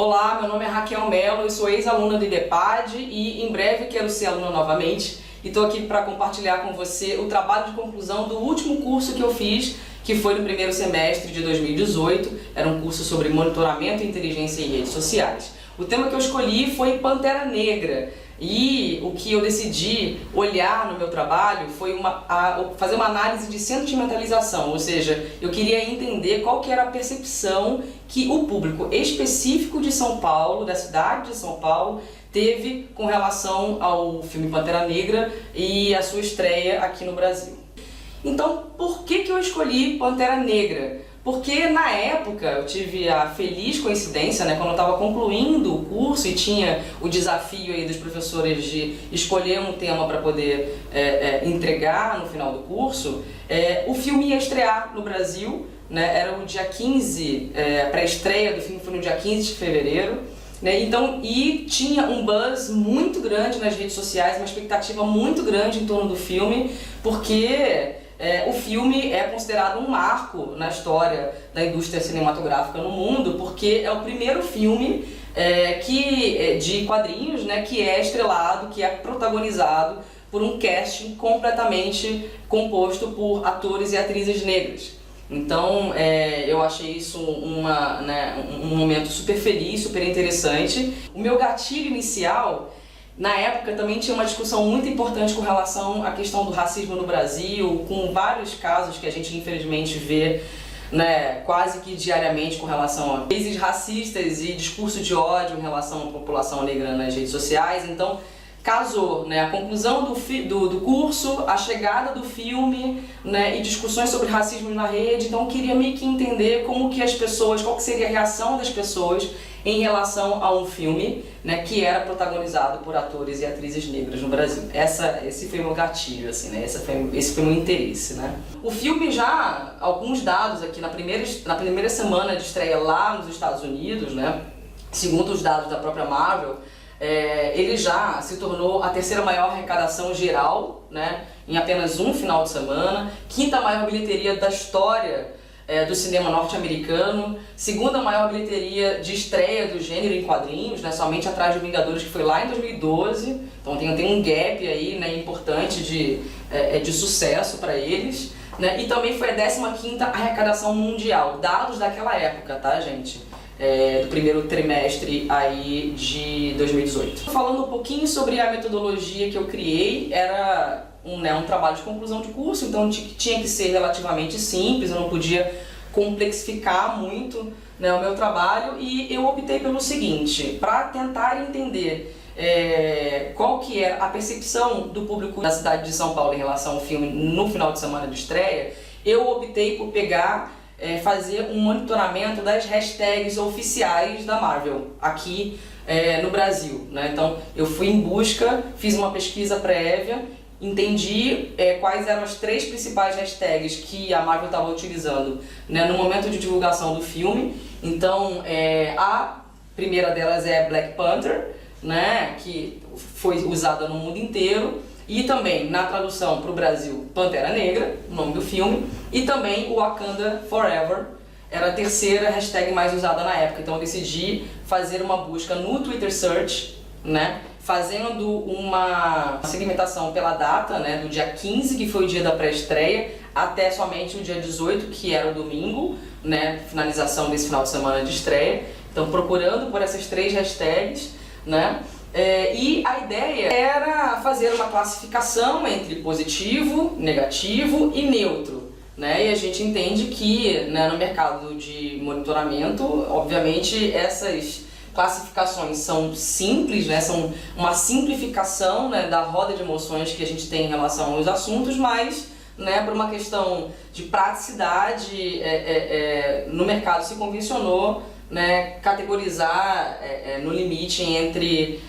Olá, meu nome é Raquel Mello, eu sou ex-aluna do IDEPAD e em breve quero ser aluna novamente. E estou aqui para compartilhar com você o trabalho de conclusão do último curso que eu fiz, que foi no primeiro semestre de 2018. Era um curso sobre monitoramento, inteligência e redes sociais. O tema que eu escolhi foi Pantera Negra. E o que eu decidi olhar no meu trabalho foi fazer uma análise de sentimentalização, ou seja, eu queria entender qual que era a percepção que o público específico de São Paulo, da cidade de São Paulo, teve com relação ao filme Pantera Negra e a sua estreia aqui no Brasil. Então, por que eu escolhi Pantera Negra? Porque na época eu tive a feliz coincidência, quando eu estava concluindo o curso e tinha o desafio aí dos professores de escolher um tema para poder entregar no final do curso, o filme ia estrear no Brasil, era o dia 15, a pré-estreia do filme foi no dia 15 de fevereiro, então, e tinha um buzz muito grande nas redes sociais, uma expectativa muito grande em torno do filme, porque o filme é considerado um marco na história da indústria cinematográfica no mundo, porque é o primeiro filme de quadrinhos que é estrelado, que é protagonizado por um casting completamente composto por atores e atrizes negras. Então, eu achei isso um momento super feliz, super interessante. O meu gatilho inicial, na época, também tinha uma discussão muito importante com relação à questão do racismo no Brasil, com vários casos que a gente infelizmente vê quase que diariamente com relação a cases racistas e discurso de ódio em relação à população negra nas redes sociais. Então, casou a conclusão do curso, a chegada do filme e discussões sobre racismo na rede. Então eu queria meio que entender como que as pessoas, qual que seria a reação das pessoas em relação a um filme que era protagonizado por atores e atrizes negras no Brasil. Esse foi o meu gatilho, assim, esse foi o meu interesse. O filme já, alguns dados aqui na primeira semana de estreia lá nos Estados Unidos, segundo os dados da própria Marvel, ele já se tornou a terceira maior arrecadação geral, em apenas um final de semana, quinta maior bilheteria da história do cinema norte-americano, segunda maior bilheteria de estreia do gênero em quadrinhos, somente atrás de Vingadores, que foi lá em 2012, então tem um gap aí importante de sucesso para eles, e também foi a 15ª arrecadação mundial, dados daquela época, tá, gente? Do primeiro trimestre aí de 2018. Falando um pouquinho sobre a metodologia que eu criei, era um trabalho de conclusão de curso, então tinha que ser relativamente simples, eu não podia complexificar muito o meu trabalho, e eu optei pelo seguinte, para tentar entender qual que é a percepção do público da cidade de São Paulo em relação ao filme no final de semana de estreia. Eu optei por fazer um monitoramento das hashtags oficiais da Marvel aqui no Brasil. Então eu fui em busca, fiz uma pesquisa prévia, entendi quais eram as 3 principais hashtags que a Marvel estava utilizando no momento de divulgação do filme. Então a primeira delas é Black Panther, que foi usada no mundo inteiro. E também, na tradução para o Brasil, Pantera Negra, o nome do filme, e também Wakanda Forever, era a terceira hashtag mais usada na época. Então eu decidi fazer uma busca no Twitter Search, fazendo uma segmentação pela data, do dia 15, que foi o dia da pré-estreia, até somente o dia 18, que era o domingo, finalização desse final de semana de estreia. Então procurando por essas 3 hashtags, e a ideia era fazer uma classificação entre positivo, negativo e neutro, e a gente entende que no mercado de monitoramento, obviamente essas classificações são simples, são uma simplificação da roda de emoções que a gente tem em relação aos assuntos, mas por uma questão de praticidade no mercado se convencionou categorizar no limite entre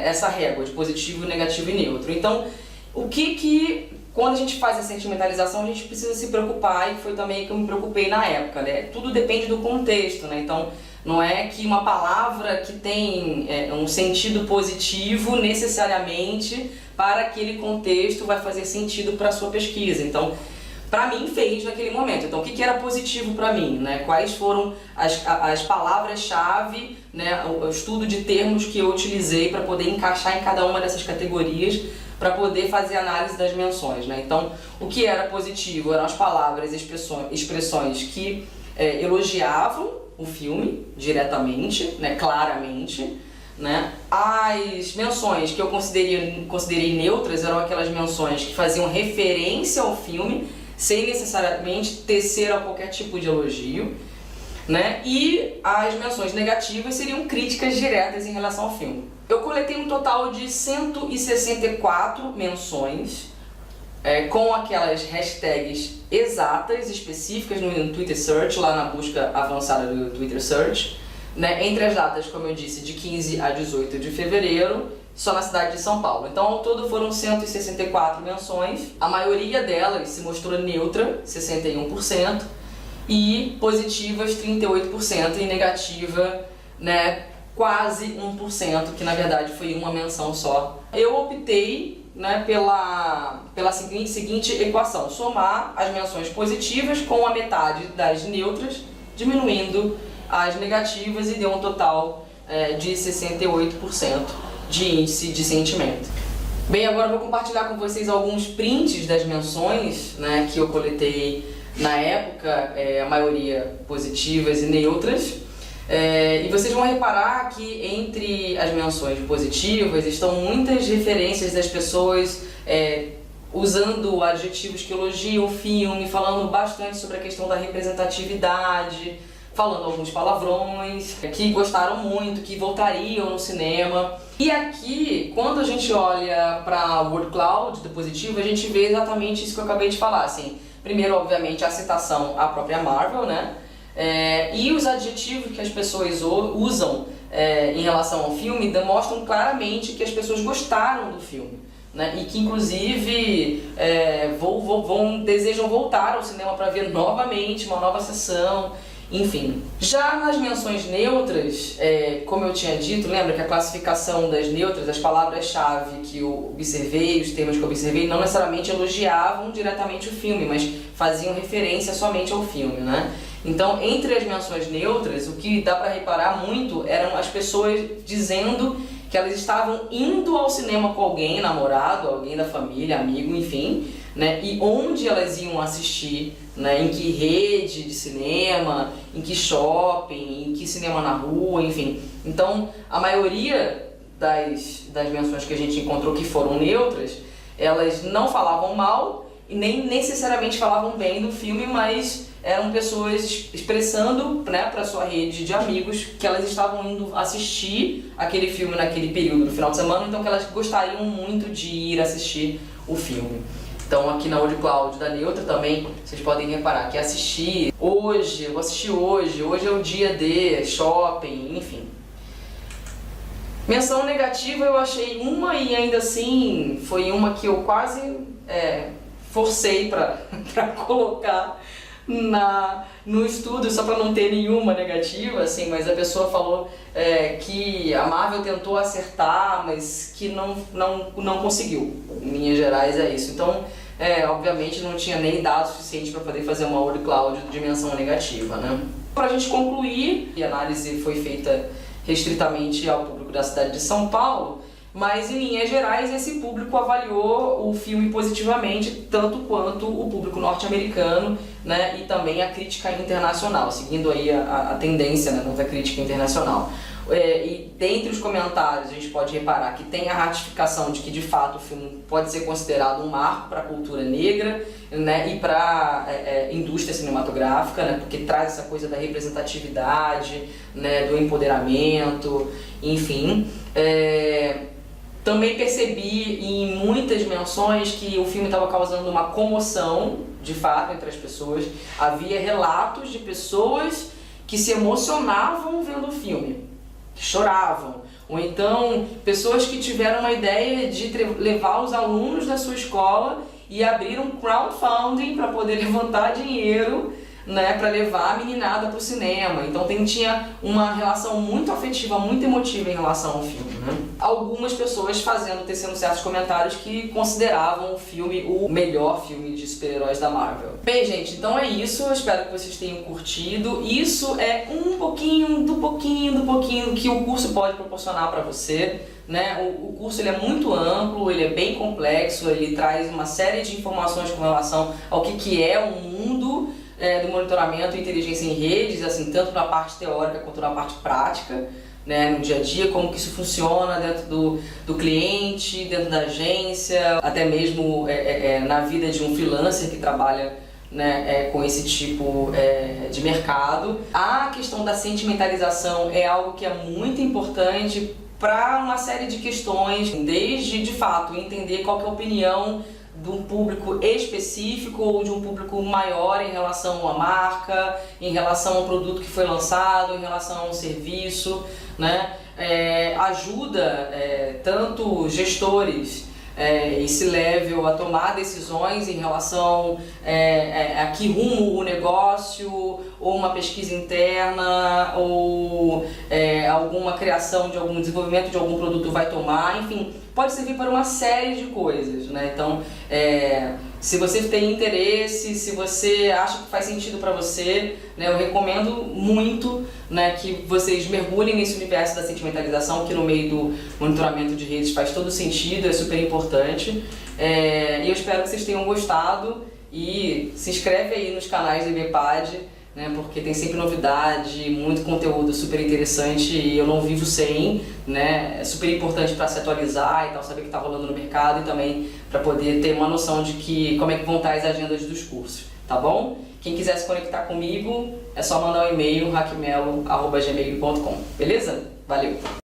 essa régua de positivo, negativo e neutro. Então, quando a gente faz a sentimentalização, a gente precisa se preocupar, e foi também que eu me preocupei na época, tudo depende do contexto, então não é que uma palavra que tem um sentido positivo necessariamente para aquele contexto vai fazer sentido para a sua pesquisa. Então, para mim fez naquele momento. Então, o que era positivo para mim, né? Quais foram as palavras-chave, né? O estudo de termos que eu utilizei para poder encaixar em cada uma dessas categorias, para poder fazer análise das menções, né? Então, o que era positivo eram as palavras e expressões que elogiavam o filme diretamente, né? Claramente, né? As menções que eu considerei neutras eram aquelas menções que faziam referência ao filme, sem necessariamente tecer a qualquer tipo de elogio, né? E as menções negativas seriam críticas diretas em relação ao filme. Eu coletei um total de 164 menções, com aquelas hashtags exatas, específicas no Twitter Search, lá na busca avançada do Twitter Search, né? Entre as datas, como eu disse, de 15 a 18 de fevereiro, só na cidade de São Paulo. Então, ao todo foram 164 menções. A maioria delas se mostrou neutra, 61%, e positivas, 38%, e negativa, né, quase 1%, que na verdade foi uma menção só. Eu optei, né, pela seguinte equação: somar as menções positivas com a metade das neutras, diminuindo as negativas, e deu um total de 68% de índice de sentimento. Bem, agora eu vou compartilhar com vocês alguns prints das menções, né, que eu coletei na época, a maioria positivas e neutras. E vocês vão reparar que entre as menções positivas estão muitas referências das pessoas usando adjetivos que elogiam o filme, falando bastante sobre a questão da representatividade, falando alguns palavrões, que gostaram muito, que voltariam no cinema. E aqui, quando a gente olha para o word cloud do positivo, a gente vê exatamente isso que eu acabei de falar. Assim, primeiro, obviamente, a citação à própria Marvel, né? E os adjetivos que as pessoas usam em relação ao filme demonstram claramente que as pessoas gostaram do filme, né? E que inclusive desejam voltar ao cinema para ver novamente, uma nova sessão, enfim. Já nas menções neutras, como eu tinha dito, lembra que a classificação das neutras, as palavras-chave que eu observei, os temas que eu observei, não necessariamente elogiavam diretamente o filme, mas faziam referência somente ao filme, né? Então, entre as menções neutras, o que dá para reparar muito eram as pessoas dizendo que elas estavam indo ao cinema com alguém, namorado, alguém da família, amigo, enfim, né? E onde elas iam assistir, né? Em que rede de cinema, em que shopping, em que cinema na rua, enfim. Então, a maioria das menções que a gente encontrou que foram neutras, elas não falavam mal e nem necessariamente falavam bem do filme, mas eram pessoas expressando, né, para sua rede de amigos que elas estavam indo assistir aquele filme naquele período do final de semana, então que elas gostariam muito de ir assistir o filme. Então aqui na Word Cloud da neutra também vocês podem reparar que assistir hoje, eu vou assistir hoje é o dia de shopping, enfim. Menção negativa eu achei uma, e ainda assim foi uma que eu quase forcei para colocar no estudo, só para não ter nenhuma negativa, assim, mas a pessoa falou que a Marvel tentou acertar, mas que não conseguiu. Em linhas gerais é isso. Então, obviamente não tinha nem dados suficientes para poder fazer uma word cloud de dimensão negativa, né? Para a gente concluir, a análise foi feita restritamente ao público da cidade de São Paulo, mas em linhas gerais esse público avaliou o filme positivamente, tanto quanto o público norte-americano, né, e também a crítica internacional, seguindo aí a tendência, né, da crítica internacional. E dentre os comentários a gente pode reparar que tem a ratificação de que de fato o filme pode ser considerado um marco para a cultura negra, né, e para a indústria cinematográfica, né, porque traz essa coisa da representatividade, né, do empoderamento, enfim. Também percebi em muitas menções que o filme estava causando uma comoção, de fato, entre as pessoas. Havia relatos de pessoas que se emocionavam vendo o filme, que choravam. Ou então, pessoas que tiveram uma ideia de levar os alunos da sua escola e abrir um crowdfunding para poder levantar dinheiro né, para levar a meninada pro cinema. Então tinha uma relação muito afetiva, muito emotiva em relação ao filme, né? Algumas pessoas tecendo certos comentários que consideravam o filme o melhor filme de super-heróis da Marvel. Bem, gente, então é isso. Eu espero que vocês tenham curtido. Isso é um pouquinho do que o curso pode proporcionar para você, né? O curso ele é muito amplo, ele é bem complexo, ele traz uma série de informações com relação ao que é o mundo do monitoramento e inteligência em redes, assim, tanto na parte teórica quanto na parte prática, né, no dia a dia, como que isso funciona dentro do cliente, dentro da agência, até mesmo na vida de um freelancer que trabalha, né, com esse tipo de mercado. A questão da sentimentalização é algo que é muito importante para uma série de questões, desde, de fato, entender qual que é a opinião de um público específico ou de um público maior em relação à marca, em relação ao produto que foi lançado, em relação a um serviço, né? Ajuda tanto gestores e C-level a tomar decisões em relação a que rumo o negócio, ou uma pesquisa interna, ou alguma criação de algum desenvolvimento de algum produto vai tomar, enfim, pode servir para uma série de coisas, né? Então, se você tem interesse, se você acha que faz sentido para você, né, eu recomendo muito, né, que vocês mergulhem nesse universo da sentimentalização, que no meio do monitoramento de redes faz todo sentido, é super importante. E eu espero que vocês tenham gostado e se inscreve aí nos canais do IBPAD, né, porque tem sempre novidade, muito conteúdo super interessante e eu não vivo sem, né, é super importante para se atualizar e tal, saber o que está rolando no mercado e também para poder ter uma noção de como é que vão estar as agendas dos cursos, tá bom? Quem quiser se conectar comigo é só mandar um e-mail hackmelo@gmail.com, beleza? Valeu!